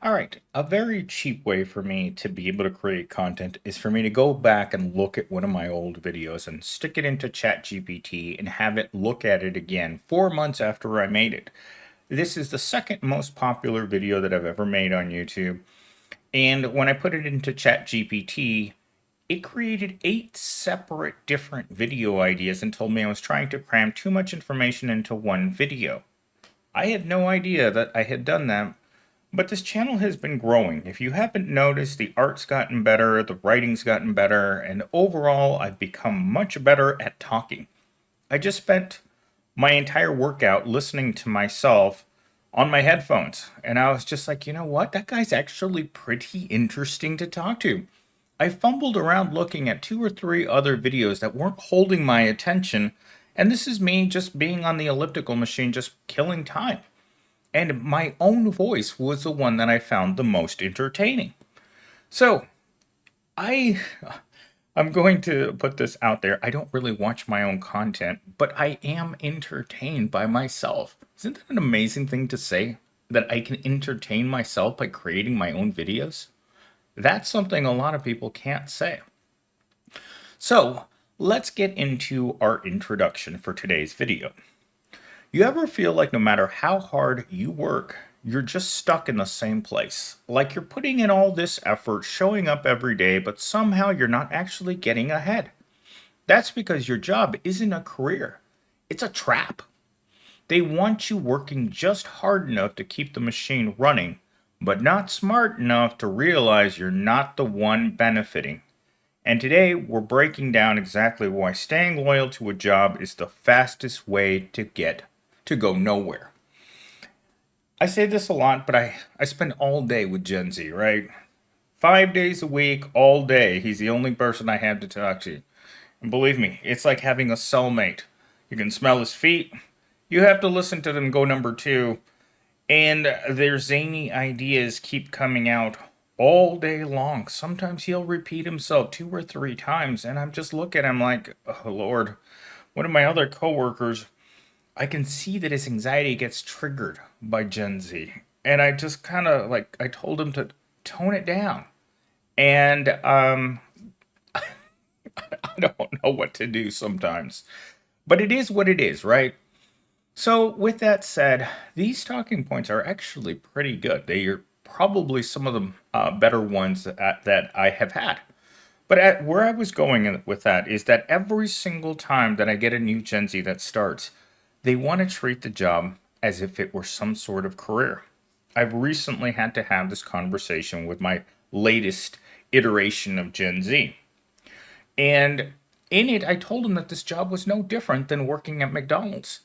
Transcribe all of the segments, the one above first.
All right, a very cheap way for me to be able to create content is for me to go back and look at one of my old videos and stick it into ChatGPT and have it look at it again 4 months after I made it. This is the second most popular video that I've ever made on YouTube. And when I put it into ChatGPT, it created 8 separate different video ideas and told me I was trying to cram too much information into one video. I had no idea that I had done that, but this channel has been growing. If you haven't noticed, the art's gotten better, the writing's gotten better, and overall, I've become much better at talking. I just spent my entire workout listening to myself on my headphones, and I was just like, you know what? That guy's actually pretty interesting to talk to. I fumbled around looking at 2 or 3 other videos that weren't holding my attention, and this is me just being on the elliptical machine, just killing time. And my own voice was the one that I found the most entertaining. So I I'm going to put this out there. I don't really watch my own content, but I am entertained by myself. Isn't that an amazing thing to say? That I can entertain myself by creating my own videos? That's something a lot of people can't say. So let's get into our introduction for today's video. You ever feel like no matter how hard you work, you're just stuck in the same place? Like you're putting in all this effort, showing up every day, but somehow you're not actually getting ahead. That's because your job isn't a career, it's a trap. They want you working just hard enough to keep the machine running, but not smart enough to realize you're not the one benefiting. And today we're breaking down exactly why staying loyal to a job is the fastest way to go nowhere. I say this a lot, but I spend all day with Gen Z, right? 5 days a week, all day. He's the only person I have to talk to. And believe me, it's like having a cellmate. You can smell his feet. You have to listen to them go number two. And their zany ideas keep coming out all day long. Sometimes he'll repeat himself 2 or 3 times. And I'm just looking at him like, oh, Lord. One of my other coworkers, I can see that his anxiety gets triggered by Gen Z. And I just kind of like, I told him to tone it down. And I don't know what to do sometimes. But it is what it is, right? So, with that said, these talking points are actually pretty good. They are probably some of the better ones that I have had. But where I was going with that is that every single time that I get a new Gen Z that starts, they want to treat the job as if it were some sort of career. I've recently had to have this conversation with my latest iteration of Gen Z. And in it, I told them that this job was no different than working at McDonald's.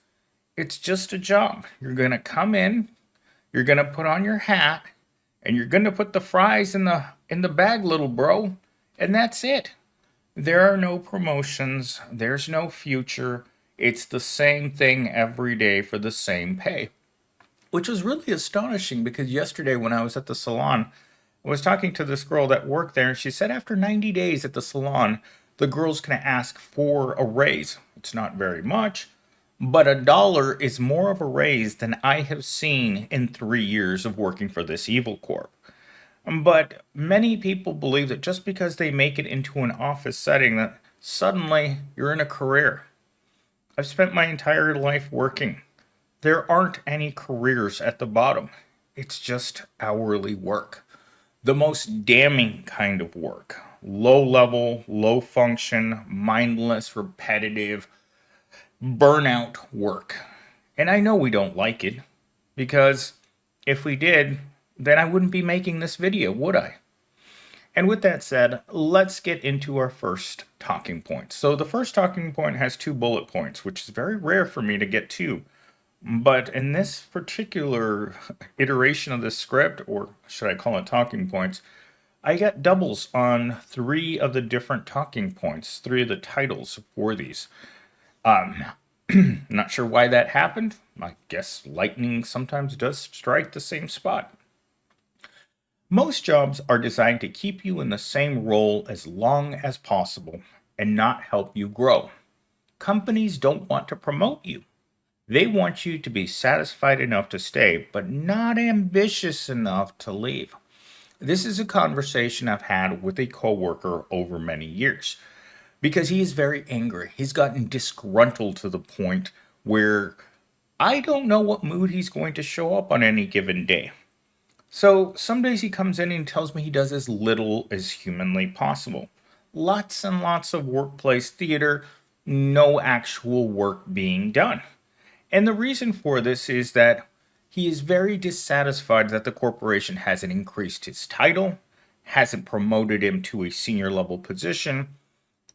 It's just a job. You're going to come in, you're going to put on your hat, and you're going to put the fries in the bag, little bro, and that's it. There are no promotions, there's no future. It's the same thing every day for the same pay. Which was really astonishing because yesterday when I was at the salon, I was talking to this girl that worked there, and she said after 90 days at the salon, the girl's going to ask for a raise. It's not very much, but $1 is more of a raise than I have seen in 3 years of working for this evil corp. But many people believe that just because they make it into an office setting, that suddenly you're in a career. I've spent my entire life working. There aren't any careers at the bottom. It's just hourly work. The most damning kind of work. Low level, low function, mindless, repetitive, burnout work. And I know we don't like it, because if we did, then I wouldn't be making this video, would I? And with that said, let's get into our first talking point. So the first talking point has 2 bullet points, which is very rare for me to get to. But in this particular iteration of this script, or should I call it talking points, I got doubles on 3 of the different talking points, 3 of the titles for these. Not sure why that happened. I guess lightning sometimes does strike the same spot. Most jobs are designed to keep you in the same role as long as possible and not help you grow. Companies don't want to promote you. They want you to be satisfied enough to stay, but not ambitious enough to leave. This is a conversation I've had with a coworker over many years because he is very angry. He's gotten disgruntled to the point where I don't know what mood he's going to show up on any given day. So some days he comes in and tells me he does as little as humanly possible. Lots and lots of workplace theater, no actual work being done. And the reason for this is that he is very dissatisfied that the corporation hasn't increased his title, hasn't promoted him to a senior level position,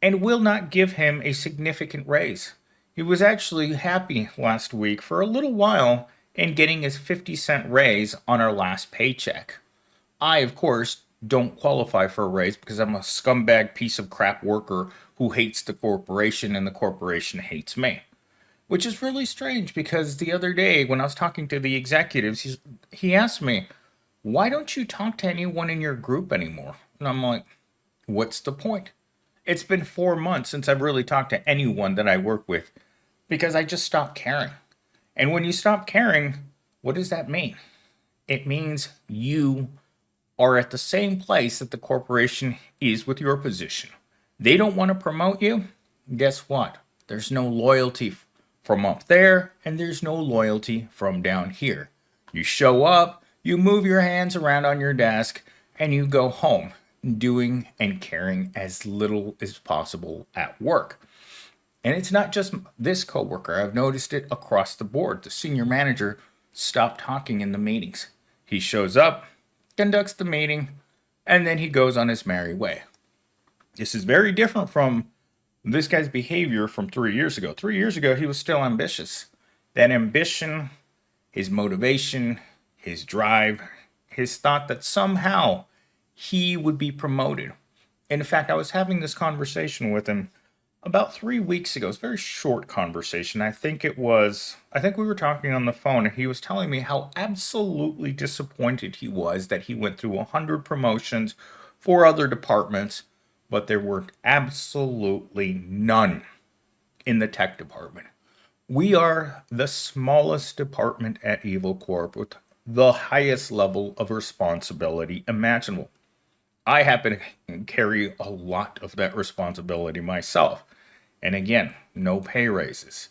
and will not give him a significant raise. He was actually happy last week for a little while in getting his 50-cent raise on our last paycheck. I, of course, don't qualify for a raise because I'm a scumbag piece of crap worker who hates the corporation and the corporation hates me. Which is really strange because the other day when I was talking to the executives, he asked me, "Why don't you talk to anyone in your group anymore?" And I'm like, "What's the point? It's been 4 months since I've really talked to anyone that I work with because I just stopped caring." And when you stop caring, what does that mean? It means you are at the same place that the corporation is with your position. They don't want to promote you. Guess what? There's no loyalty from up there, and there's no loyalty from down here. You show up, you move your hands around on your desk, and you go home, doing and caring as little as possible at work. And it's not just this coworker. I've noticed it across the board. The senior manager stopped talking in the meetings. He shows up, conducts the meeting, and then he goes on his merry way. This is very different from this guy's behavior from 3 years ago. 3 years ago, he was still ambitious. That ambition, his motivation, his drive, his thought that somehow he would be promoted. In fact, I was having this conversation with him about 3 weeks ago. It's a very short conversation. I think we were talking on the phone, and he was telling me how absolutely disappointed he was that he went through 100 promotions for other departments, but there were absolutely none in the tech department. We are the smallest department at Evil Corp with the highest level of responsibility imaginable. I happen to carry a lot of that responsibility myself. And again, no pay raises.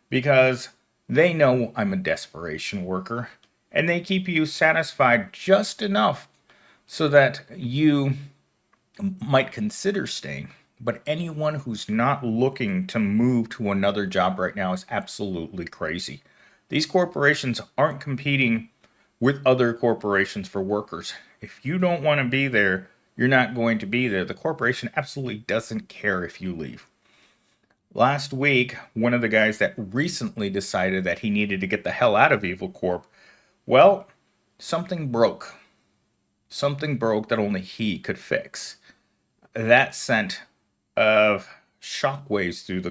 Because they know I'm a desperation worker. And they keep you satisfied just enough so that you might consider staying. But anyone who's not looking to move to another job right now is absolutely crazy. These corporations aren't competing with other corporations for workers. If you don't want to be there, you're not going to be there. The corporation absolutely doesn't care if you leave. Last week, one of the guys that recently decided that he needed to get the hell out of Evil Corp, well, something broke. Something broke that only he could fix. That sent shockwaves through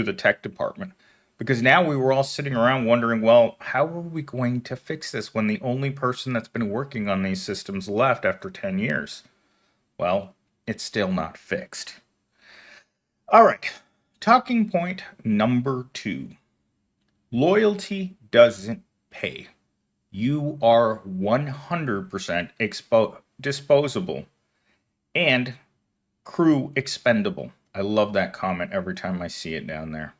the tech department. Because now we were all sitting around wondering, well, how are we going to fix this when the only person that's been working on these systems left after 10 years? Well, it's still not fixed. All right, talking point number 2. Loyalty doesn't pay. You are 100% disposable and crew expendable. I love that comment every time I see it down there.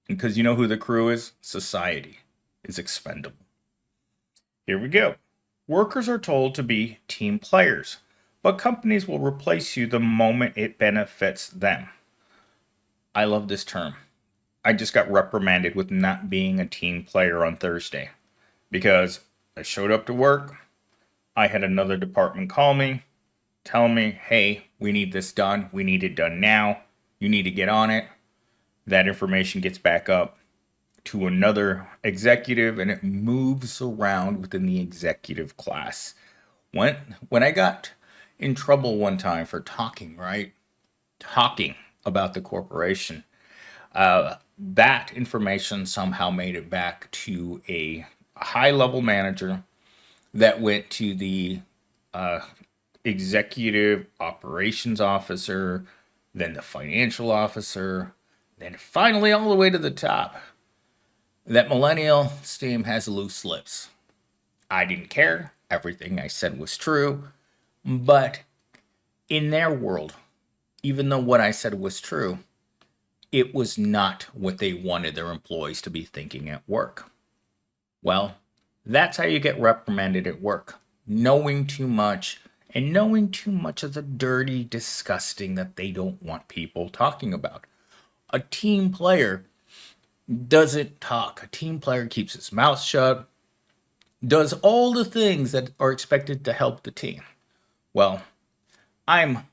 Because you know who the crew is? Society is expendable. Here we go. Workers are told to be team players, but companies will replace you the moment it benefits them. I love this term. I just got reprimanded with not being a team player on Thursday because I showed up to work. I had another department call me, tell me, hey, we need this done. We need it done now. You need to get on it. That information gets back up to another executive and it moves around within the executive class. When I got in trouble one time for talking about the corporation, that information somehow made it back to a high level manager that went to the executive operations officer, then the financial officer, then finally all the way to the top. that millennial steam has loose lips. I didn't care. Everything I said was true. But in their world, even though what I said was true, it was not what they wanted their employees to be thinking at work. Well, that's how you get reprimanded at work. Knowing too much, and knowing too much of the dirty, disgusting that they don't want people talking about. A team player doesn't talk. A team player keeps his mouth shut, does all the things that are expected to help the team. Well, I'm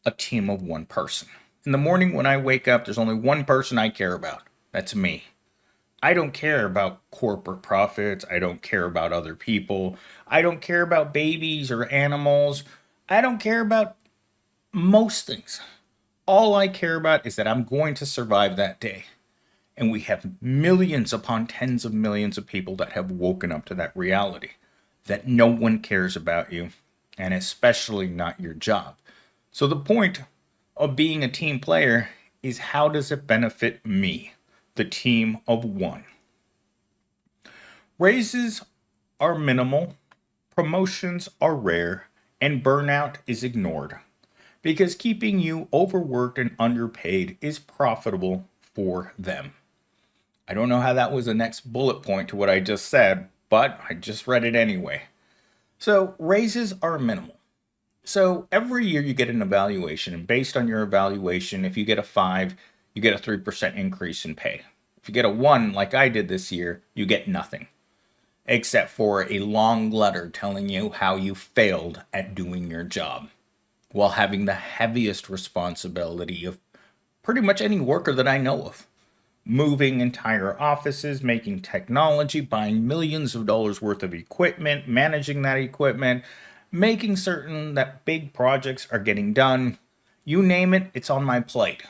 a team of one person. In the morning when I wake up, there's only one person I care about. That's me. I don't care about corporate profits. I don't care about other people. I don't care about babies or animals. I don't care about most things. All I care about is that I'm going to survive that day. And we have millions upon tens of millions of people that have woken up to that reality that no one cares about you, and especially not your job. So the point of being a team player is, how does it benefit me, the team of one? Raises are minimal, promotions are rare, and burnout is ignored because keeping you overworked and underpaid is profitable for them. I don't know how that was the next bullet point to what I just said, but I just read it anyway. So raises are minimal. So every year you get an evaluation, and based on your evaluation, if you get a 5, you get a 3% increase in pay. If you get a 1, like I did this year, you get nothing, except for a long letter telling you how you failed at doing your job, while having the heaviest responsibility of pretty much any worker that I know of. Moving entire offices, making technology, buying millions of dollars worth of equipment, managing that equipment, making certain that big projects are getting done. You name it, it's on my plate.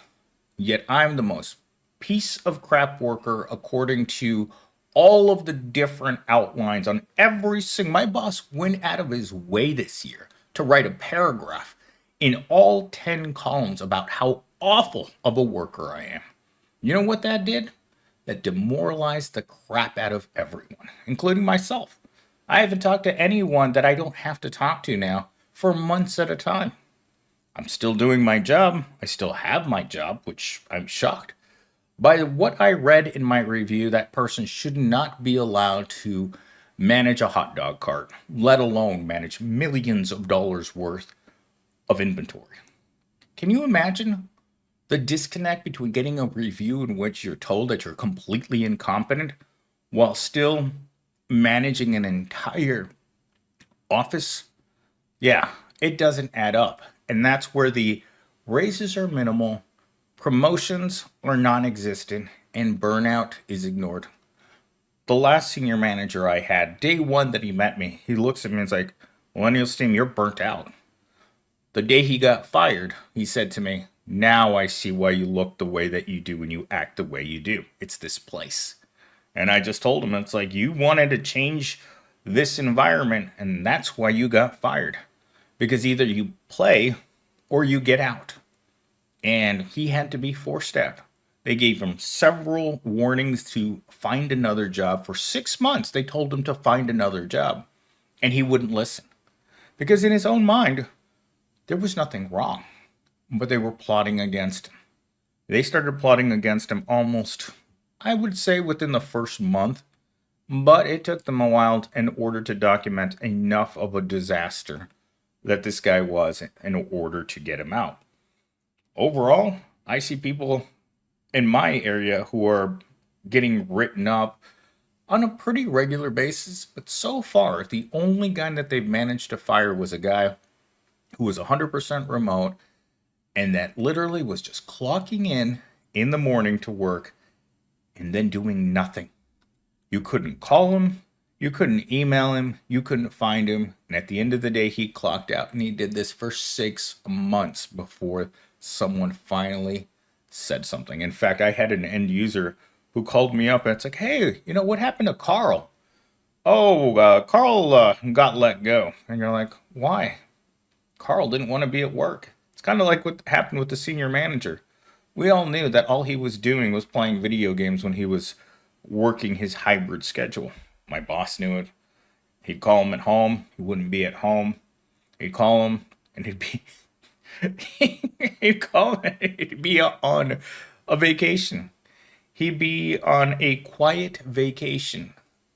Yet I'm the most piece of crap worker according to all of the different outlines on every single. My boss went out of his way this year to write a paragraph in all 10 columns about how awful of a worker I am. You know what that did? That demoralized the crap out of everyone, including myself. I haven't talked to anyone that I don't have to talk to now for months at a time. I'm still doing my job. I still have my job, which I'm shocked. By what I read in my review, that person should not be allowed to manage a hot dog cart, let alone manage millions of dollars worth of inventory. Can you imagine the disconnect between getting a review in which you're told that you're completely incompetent while still managing an entire office? Yeah, it doesn't add up. And that's where the raises are minimal, promotions are non existent, and burnout is ignored. The last senior manager I had, day one that he met me, he looks at me and is like, Millennial Steam, you're burnt out. The day he got fired, he said to me, now I see why you look the way that you do and you act the way you do. It's this place. And I just told him, it's like, you wanted to change this environment, and that's why you got fired. Because either you play or you get out. And he had to be forced out. They gave him several warnings to find another job. For 6 months, they told him to find another job. And he wouldn't listen. Because in his own mind, there was nothing wrong. But they were plotting against him. They started plotting against him almost, I would say, within the first month. But it took them a while in order to document enough of a disaster that this guy was in order to get him out. Overall, I see people in my area who are getting written up on a pretty regular basis. But so far, the only guy that they've managed to fire was a guy who was 100% remote, and that literally was just clocking in the morning to work and then doing nothing. You couldn't call him, you couldn't email him, you couldn't find him. And at the end of the day, he clocked out, and he did this for 6 months before someone finally said something. In fact, I had an end user who called me up and it's like, hey, what happened to Carl? Oh, Carl got let go. And you're like, why? Carl didn't want to be at work. It's kind of like what happened with the senior manager. We all knew that all he was doing was playing video games when he was working his hybrid schedule. My boss knew it. He'd call him at home. He wouldn't be at home. He'd call him, and he'd be he'd call him, he'd be on a vacation. He'd be on a quiet vacation.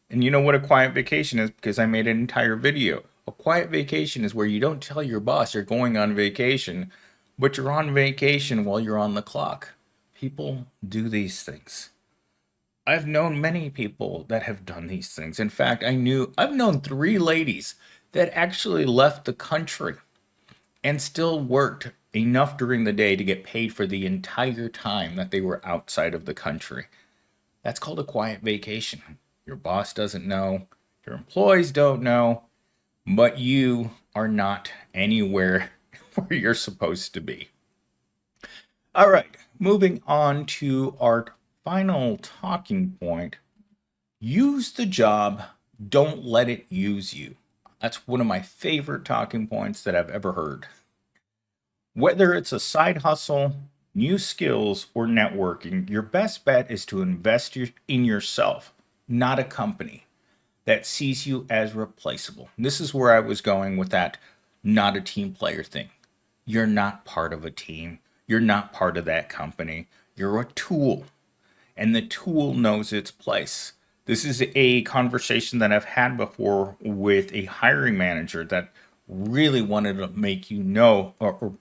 And you know what a quiet vacation is, because I made an entire video. A quiet vacation is where you don't tell your boss you're going on vacation, but you're on vacation while you're on the clock. People do these things. I've known many people that have done these things. In fact, I've known 3 ladies that actually left the country and still worked enough during the day to get paid for the entire time that they were outside of the country. That's called a quiet vacation. Your boss doesn't know, your employees don't know, but you are not anywhere where you're supposed to be. All right, moving on to our final talking point. Use the job, don't let it use you. That's one of my favorite talking points that I've ever heard. Whether it's a side hustle, new skills, or networking, your best bet is to invest in yourself, not a company that sees you as replaceable. This is where I was going with that not a team player thing. You're not part of a team. You're not part of that company. You're a tool, and the tool knows its place. This is a conversation that I've had before with a hiring manager that really wanted to make you know, or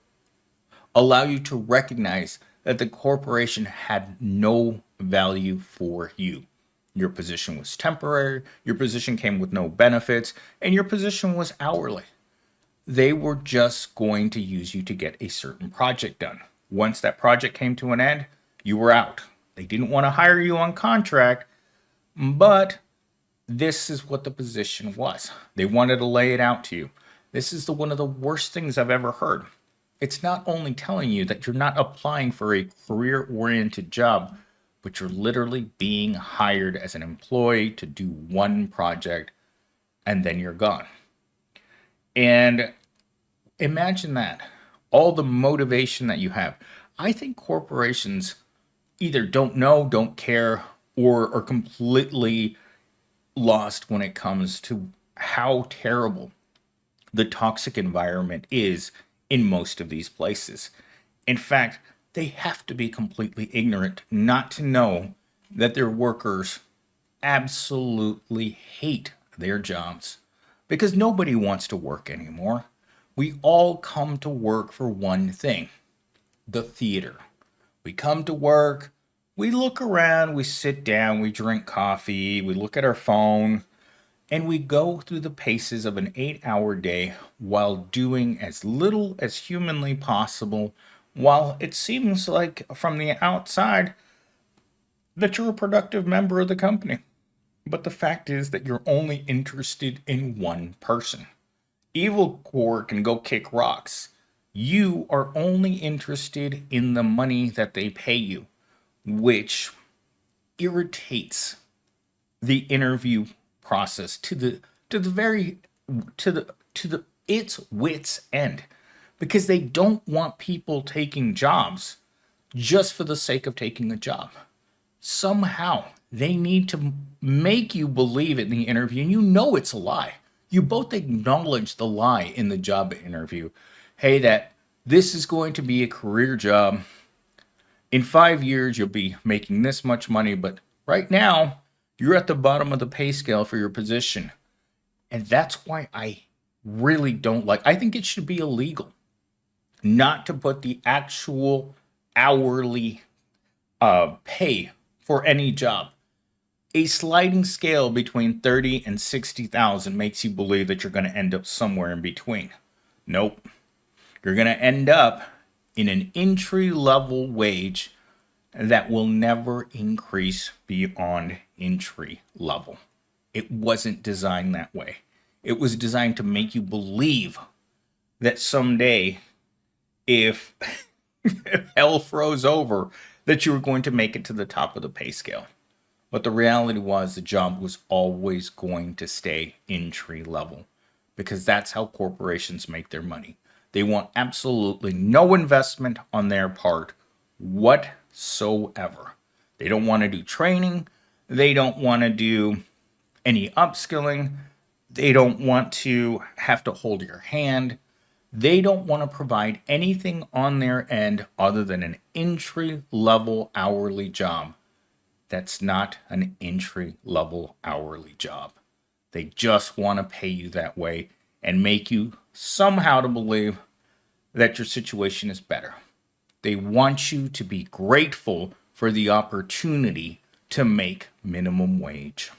allow you to recognize that the corporation had no value for you. Your position was temporary, your position came with no benefits, and your position was hourly. They were just going to use you to get a certain project done. Once that project came to an end, you were out. They didn't want to hire you on contract, but this is what the position was. They wanted to lay it out to you. This is one of the worst things I've ever heard. It's not only telling you that you're not applying for a career-oriented job, but you're literally being hired as an employee to do one project, and then you're gone. And imagine that. All the motivation that you have. I think corporations either don't know, don't care, or are completely lost when it comes to how terrible the toxic environment is in most of these places. In fact, they have to be completely ignorant not to know that their workers absolutely hate their jobs, because nobody wants to work anymore. We all come to work for one thing: the theater. We come to work, we look around, we sit down, we drink coffee, we look at our phone, and we go through the paces of an 8-hour day while doing as little as humanly possible, while it seems like from the outside that you're a productive member of the company. But the fact is that you're only interested in one person. Evil Core can go kick rocks. You are only interested in the money that they pay you, which irritates the interview process to the its wits end, because they don't want people taking jobs just for the sake of taking a job. Somehow they need to make you believe in the interview, and you know it's a lie. You both acknowledge the lie in the job interview. Hey, that this is going to be a career job. In 5 years, you'll be making this much money, but right now, you're at the bottom of the pay scale for your position. And that's why I really don't like, I think it should be illegal not to put the actual hourly pay for any job. A sliding scale between 30 and 60,000 makes you believe that you're going to end up somewhere in between. Nope. You're going to end up in an entry-level wage that will never increase beyond entry level. It wasn't designed that way. It was designed to make you believe that someday, if hell froze over, that you were going to make it to the top of the pay scale. But the reality was the job was always going to stay entry level, because that's how corporations make their money. They want absolutely no investment on their part whatsoever. They don't want to do training. They don't want to do any upskilling. They don't want to have to hold your hand. They don't want to provide anything on their end other than an entry level hourly job. That's not an entry level hourly job. They just want to pay you that way and make you somehow to believe that your situation is better. They want you to be grateful for the opportunity to make minimum wage.